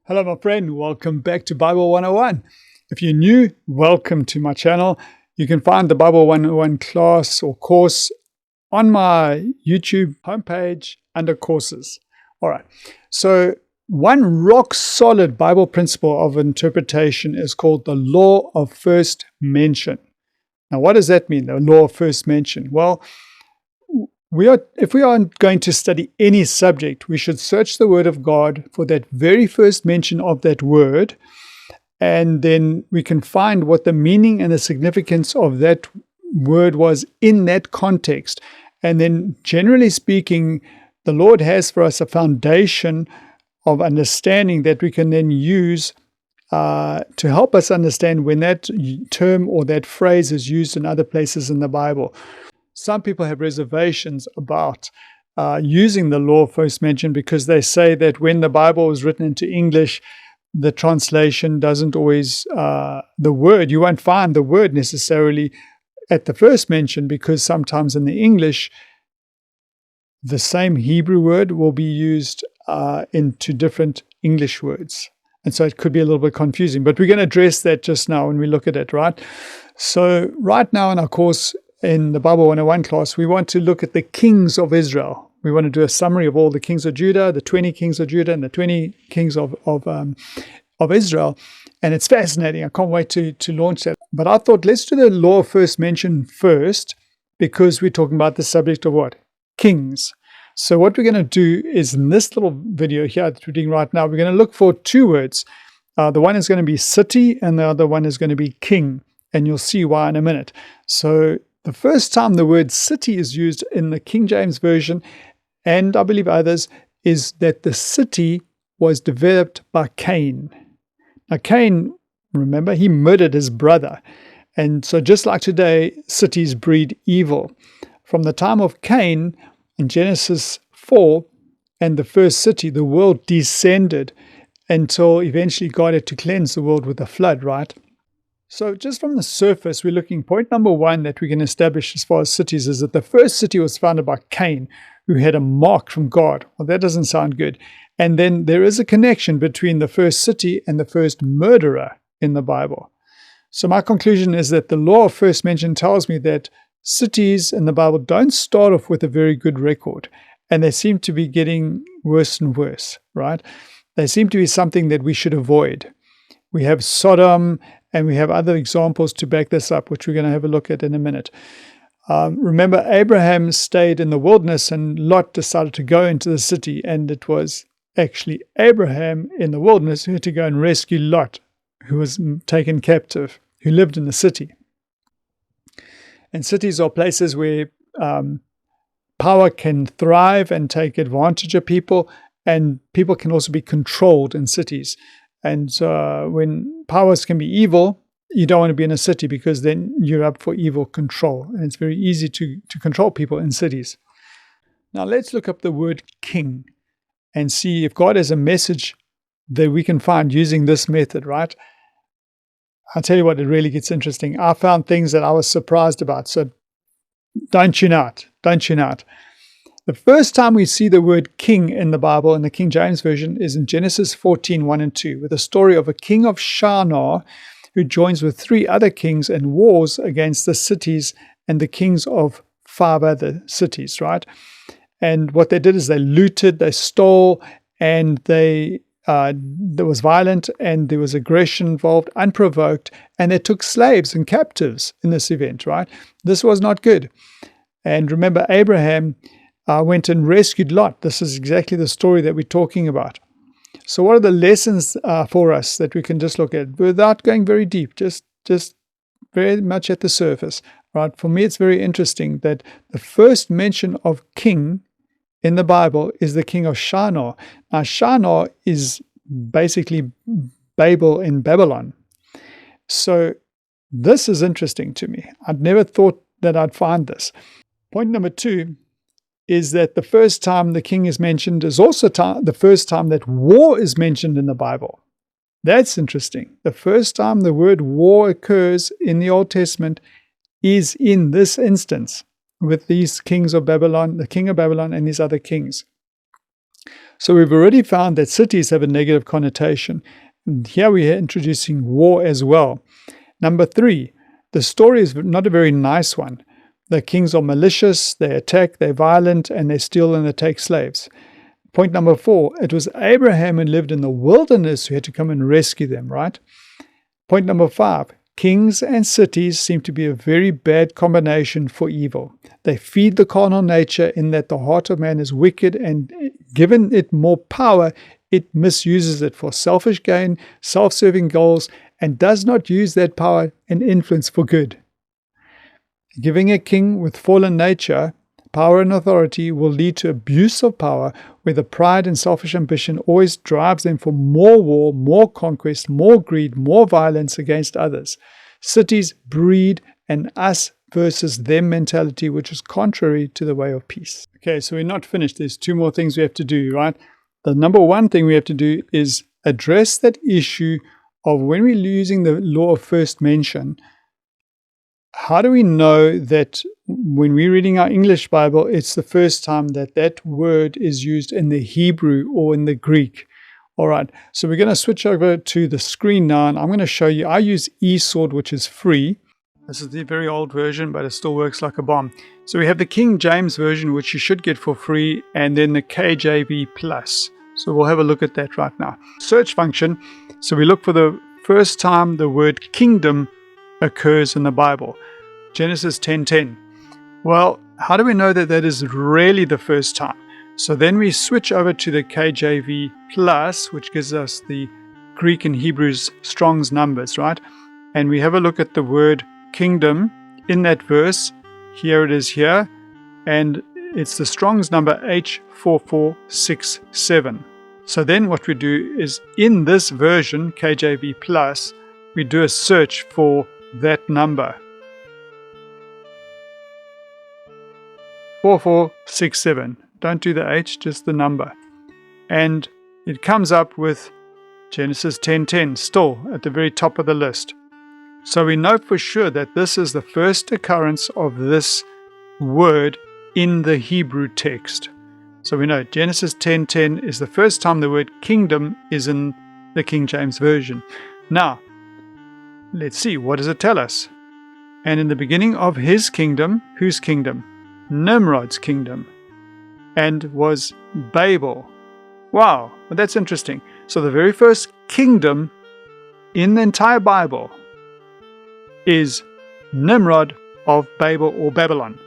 Hello, my friend. Welcome back to Bible 101. If you're new, welcome to my channel. You can find the Bible 101 class or course on my YouTube homepage under courses. All right. So one rock solid Bible principle of interpretation is called the law of first mention. Now, what does that mean, the law of first mention? Well, if we are going to study any subject, we should search the Word of God for that very first mention of that word, and then we can find what the meaning and the significance of that word was in that context. And then, generally speaking, the Lord has for us a foundation of understanding that we can then use to help us understand when that term or that phrase is used in other places in the Bible. Some people have reservations about using the law of first mention because they say that when the Bible was written into English, the translation doesn't always, you won't find the word necessarily at the first mention, because sometimes in the English, the same Hebrew word will be used into different English words. And so it could be a little bit confusing, but we're going to address that just now when we look at it, right? So right now in our course, in the Bible 101 class, we want to look at the kings of Israel. We want to do a summary of all the kings of Judah, the 20 kings of Judah, and the 20 kings of Israel. And it's fascinating. I can't wait to launch that. But I thought, let's do the law of first mention first, because we're talking about the subject of what? Kings. So what we're going to do is, in this little video here that we're doing right now, we're going to look for two words. The one is going to be city, and the other one is going to be king. And you'll see why in a minute. So the first time the word city is used in the King James Version, and I believe others, is that the city was developed by Cain. Now Cain, remember, he murdered his brother. And so just like today, cities breed evil. From the time of Cain, in Genesis 4, and the first city, the world descended until eventually God had to cleanse the world with a flood, right? So just from the surface, we're looking, point number one that we can establish as far as cities is that the first city was founded by Cain, who had a mark from God. Well, that doesn't sound good. And then there is a connection between the first city and the first murderer in the Bible. So my conclusion is that the law of first mention tells me that cities in the Bible don't start off with a very good record, and they seem to be getting worse and worse, right? They seem to be something that we should avoid. We have Sodom, and we have other examples to back this up, which we're going to have a look at in a minute. Remember, Abraham stayed in the wilderness and Lot decided to go into the city. And it was actually Abraham in the wilderness who had to go and rescue Lot, who was taken captive, who lived in the city. And cities are places where power can thrive and take advantage of people. And people can also be controlled in cities. And when powers can be evil, you don't want to be in a city, because then you're up for evil control. And it's very easy to control people in cities. Now let's look up the word king and see if God has a message that we can find using this method, right? I'll tell you what, it really gets interesting. I found things that I was surprised about. So don't tune out. Don't tune out. The first time we see the word king in the Bible, in the King James Version, is in Genesis 14, 1 and 2, with a story of a king of Shinar who joins with 3 other kings and wars against the cities and the kings of 5 other cities, right? And what they did is they looted, they stole, and there was violent, and there was aggression involved, unprovoked, and they took slaves and captives in this event, right? This was not good. And remember, Abraham went and rescued Lot. This is exactly the story that we're talking about. So what are the lessons for us that we can just look at without going very deep, just very much at the surface, right? For me, it's very interesting that the first mention of king in the Bible is the king of Shinar. Now, Shinar is basically Babel in Babylon. So this is interesting to me. I'd never thought that I'd find this. Point number 2 is that the first time the king is mentioned is also the first time that war is mentioned in the Bible. That's interesting. The first time the word war occurs in the Old Testament is in this instance with these kings of Babylon, the king of Babylon and these other kings. So we've already found that cities have a negative connotation. And here we are introducing war as well. Number 3, the story is not a very nice one. The kings are malicious, they attack, they're violent, and they steal and they take slaves. Point number 4, it was Abraham who lived in the wilderness who had to come and rescue them, right? Point number 5, kings and cities seem to be a very bad combination for evil. They feed the carnal nature in that the heart of man is wicked, and given it more power, it misuses it for selfish gain, self-serving goals, and does not use that power and influence for good. Giving a king with fallen nature power and authority will lead to abuse of power, where the pride and selfish ambition always drives them for more war, more conquest, more greed, more violence against others. Cities breed an us versus them mentality, which is contrary to the way of peace. Okay, so we're not finished. There's 2 more things we have to do, right? The number 1 thing we have to do is address that issue of when we're using the law of first mention. How do we know that when we're reading our English Bible, it's the first time that that word is used in the Hebrew or in the Greek? All right, so we're going to switch over to the screen now, and I'm going to show you. I use eSword, which is free. This is the very old version, but it still works like a bomb. So we have the King James Version, which you should get for free, and then the KJV Plus. So we'll have a look at that right now. Search function. So we look for the first time the word kingdom occurs in the Bible. Genesis 10:10. Well, how do we know that that is really the first time? So then we switch over to the KJV Plus, which gives us the Greek and Hebrew's Strong's numbers, right? And we have a look at the word kingdom in that verse. Here it is here. And it's the Strong's number H4467. So then what we do is in this version, KJV Plus, we do a search for that number. 4467. Don't do the H, just the number. And it comes up with Genesis 10:10, still at the very top of the list. So we know for sure that this is the first occurrence of this word in the Hebrew text. So we know Genesis 10:10 is the first time the word kingdom is in the King James Version. Now, let's see, what does it tell us? And in the beginning of his kingdom, whose kingdom? Nimrod's kingdom. And was Babel. Wow, well, that's interesting. So the very first kingdom in the entire Bible is Nimrod of Babel or Babylon.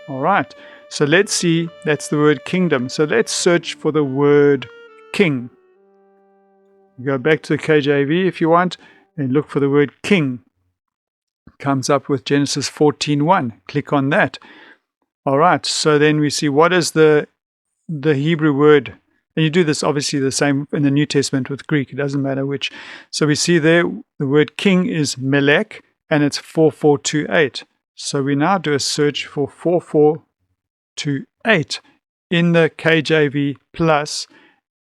All right, so let's see, that's the word kingdom. So let's search for the word king. Go back to the KJV if you want and look for the word king. Comes up with Genesis 14:1. Click on that. All right, so then we see what is the Hebrew word. And you do this obviously the same in the New Testament with Greek. It doesn't matter which. So we see there the word king is Melech, and it's 4428. So we now do a search for 4428 in the KJV Plus,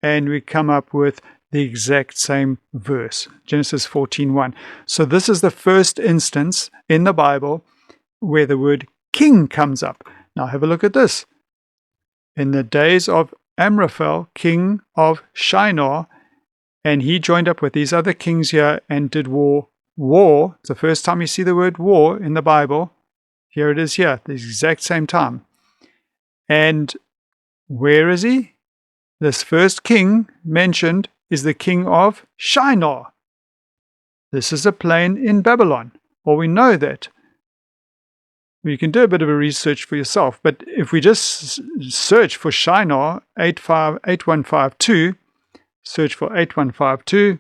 and we come up with the exact same verse, Genesis 14:1. So this is the first instance in the Bible where the word king comes up. Now have a look at this. In the days of Amraphel, king of Shinar, and he joined up with these other kings here and did war. War, it's the first time you see the word war in the Bible. Here it is here, the exact same time. And where is he? This first king mentioned is the king of Shinar. This is a plain in Babylon. Well, we know that. You can do a bit of a research for yourself, but if we just search for Shinar 8152, search for 8152,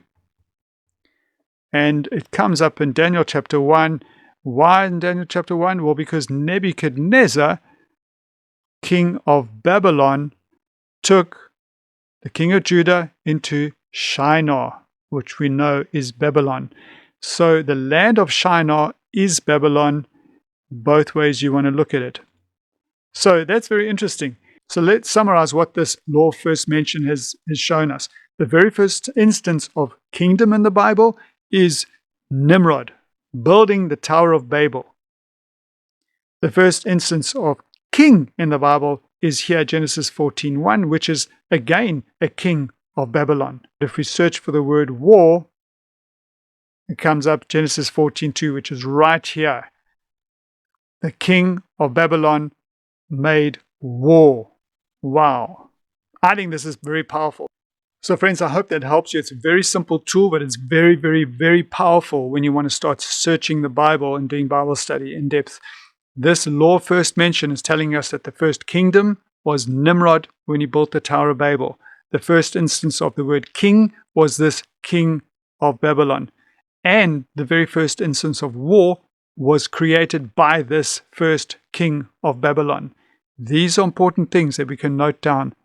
and it comes up in Daniel chapter 1. Why in Daniel chapter 1? Well, because Nebuchadnezzar, king of Babylon, took the king of Judah into Shinar, which we know is Babylon. So the land of Shinar is Babylon. Both ways you want to look at it. So that's very interesting. So let's summarize what this law of first mention has shown us. The very first instance of kingdom in the Bible is Nimrod, building the Tower of Babel. The first instance of king in the Bible is here Genesis 14:1, which is again a king of Babylon. If we search for the word war, it comes up Genesis 14:2, which is right here. The king of Babylon made war. Wow. I think this is very powerful. So friends, I hope that helps you. It's a very simple tool, but it's very, very, very powerful when you want to start searching the Bible and doing Bible study in depth. This law first mentioned is telling us that the first kingdom was Nimrod when he built the Tower of Babel. The first instance of the word king was this king of Babylon. And the very first instance of war was created by this first king of Babylon. These are important things that we can note down.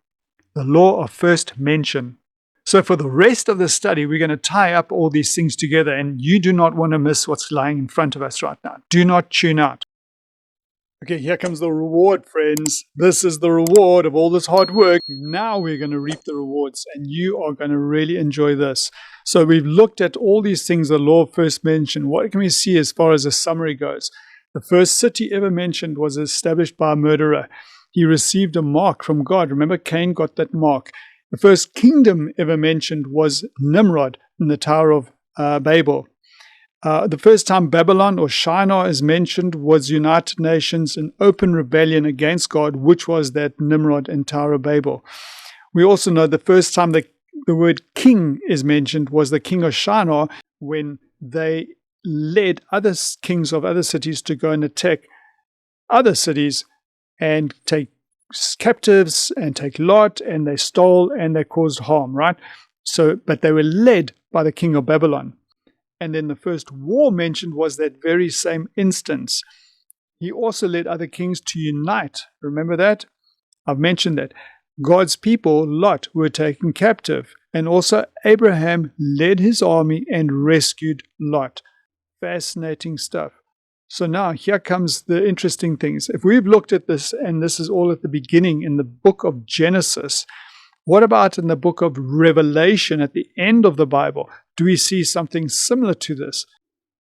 The law of first mention. So for the rest of the study, we're going to tie up all these things together, and you do not want to miss what's lying in front of us right now. Do not tune out. Okay, here comes the reward, friends. This is the reward of all this hard work. Now we're going to reap the rewards, and you are going to really enjoy this. So we've looked at all these things the law first mentioned. What can we see as far as a summary goes? The first city ever mentioned was established by a murderer. He received a mark from God. Remember, Cain got that mark. The first kingdom ever mentioned was Nimrod in the Tower of Babel. The first time Babylon or Shinar is mentioned was United Nations in open rebellion against God, which was that Nimrod and Tower of Babel. We also know the first time the word king is mentioned was the king of Shinar when they led other kings of other cities to go and attack other cities and take captives and take Lot, and they stole and they caused harm, right? But they were led by the king of Babylon. And then the first war mentioned was that very same instance. He also led other kings to unite. Remember that? I've mentioned that. God's people, Lot, were taken captive. And also Abraham led his army and rescued Lot. Fascinating stuff. So now here comes the interesting things. If we've looked at this, and this is all at the beginning in the book of Genesis, what about in the book of Revelation at the end of the Bible? Do we see something similar to this?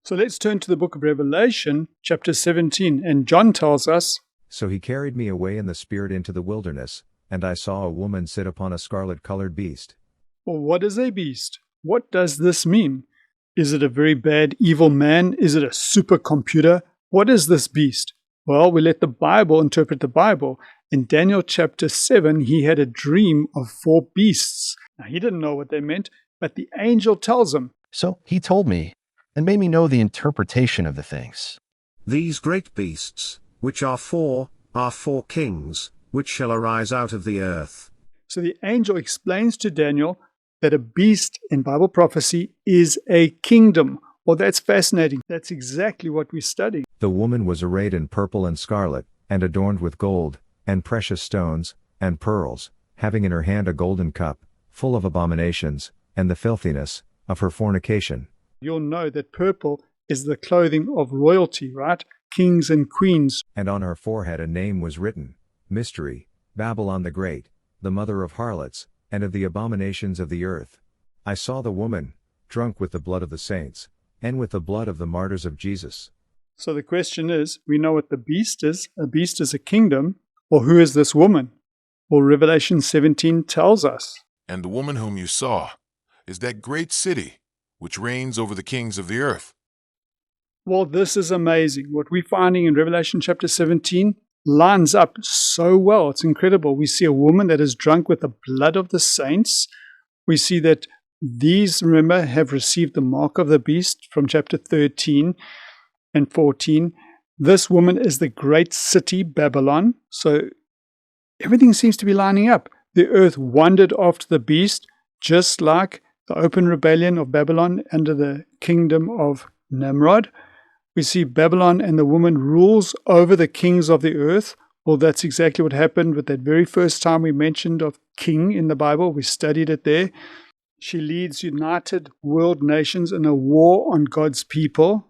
So let's turn to the book of Revelation, chapter 17. And John tells us, So he carried me away in the spirit into the wilderness, and I saw a woman sit upon a scarlet-colored beast. Well, what is a beast? What does this mean? Is it a very bad, evil man? Is it a supercomputer? What is this beast? Well, we let the Bible interpret the Bible. In Daniel chapter 7, he had a dream of 4 beasts. Now, he didn't know what they meant, but the angel tells him. So he told me, and made me know the interpretation of the things. These great beasts, which are 4 kings, which shall arise out of the earth. So the angel explains to Daniel that a beast in Bible prophecy is a kingdom. Well, that's fascinating. That's exactly what we study. The woman was arrayed in purple and scarlet, and adorned with gold, and precious stones, and pearls, having in her hand a golden cup, full of abominations, and the filthiness of her fornication. You'll know that purple is the clothing of royalty, right? Kings and queens. And on her forehead a name was written, Mystery, Babylon the Great, the mother of harlots, and of the abominations of the earth. I saw the woman, drunk with the blood of the saints, and with the blood of the martyrs of Jesus. So the question is, we know what the beast is. A beast is a kingdom. Or who is this woman? Well, Revelation 17 tells us. And the woman whom you saw is that great city which reigns over the kings of the earth. Well, this is amazing. What we're finding in Revelation chapter 17 lines up so well. It's incredible. We see a woman that is drunk with the blood of the saints. We see that these, remember, have received the mark of the beast from chapter 13 and 14. This woman is the great city, Babylon. So everything seems to be lining up. The earth wandered after the beast, just like the open rebellion of Babylon under the kingdom of Nimrod. We see Babylon and the woman rules over the kings of the earth. Well, that's exactly what happened with that very first time we mentioned of king in the Bible. We studied it there. She leads united world nations in a war on God's people.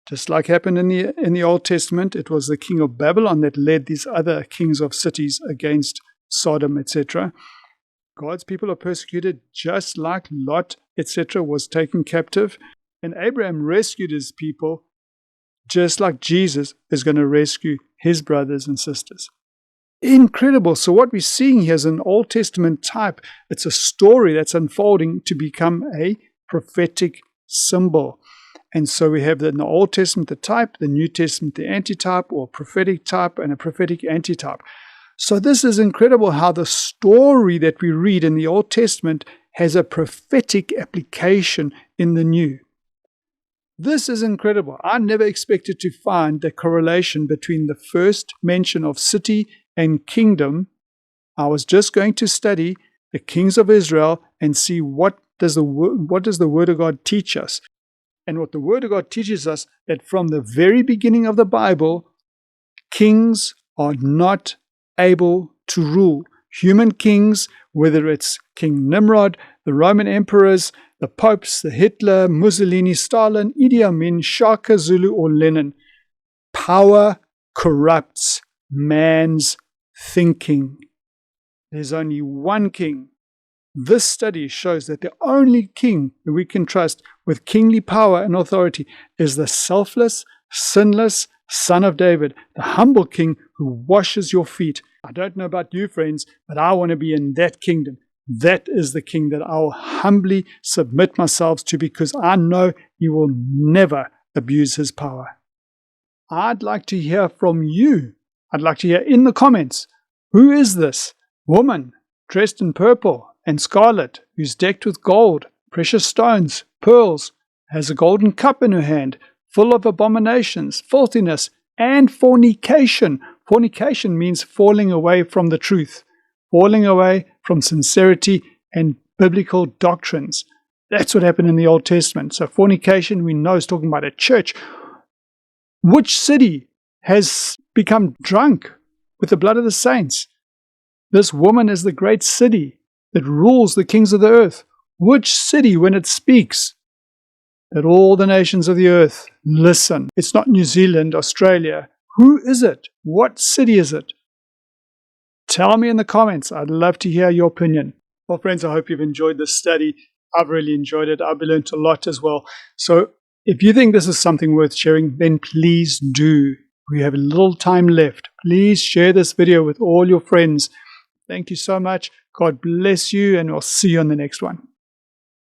Just like happened in the Old Testament, it was the king of Babylon that led these other kings of cities against Sodom, etc. God's people are persecuted just like Lot, etc. was taken captive. And Abraham rescued his people just like Jesus is going to rescue his brothers and sisters. Incredible. So what we're seeing here is an Old Testament type. It's a story that's unfolding to become a prophetic symbol. And so we have in the Old Testament the type, the New Testament the antitype, or prophetic type and a prophetic antitype. So this is incredible how the story that we read in the Old Testament has a prophetic application in the New. This is incredible. I never expected to find the correlation between the first mention of city and kingdom. I was just going to study the kings of Israel and see what does the Word of God teach us. And what the Word of God teaches us, that from the very beginning of the Bible, kings are not able to rule. Human kings, whether it's King Nimrod, the Roman emperors, the popes, the Hitler, Mussolini, Stalin, Idi Amin, Shaka Zulu, or Lenin, power corrupts man's thinking. There's only one king. This study shows that the only king that we can trust with kingly power and authority is the selfless, sinless Son of David, the humble king who washes your feet. I don't know about you, friends, but I want to be in that kingdom. That is the king that I'll humbly submit myself to, because I know he will never abuse his power. I'd like to hear from you. I'd like to hear in the comments, who is this woman dressed in purple and scarlet, who's decked with gold, precious stones, pearls, has a golden cup in her hand, full of abominations, filthiness, and fornication. Fornication means falling away from the truth, falling away from sincerity and biblical doctrines. That's what happened in the Old Testament. So fornication, we know, is talking about a church. Which city has become drunk with the blood of the saints? This woman is the great city that rules the kings of the earth. Which city, when it speaks, that all the nations of the earth listen? It's not New Zealand, Australia. Who is it? What city is it? Tell me in the comments. I'd love to hear your opinion. Well, friends, I hope you've enjoyed this study. I've really enjoyed it. I've learned a lot as well. So if you think this is something worth sharing, then please do. We have a little time left. Please share this video with all your friends. Thank you so much. God bless you, and we'll see you on the next one.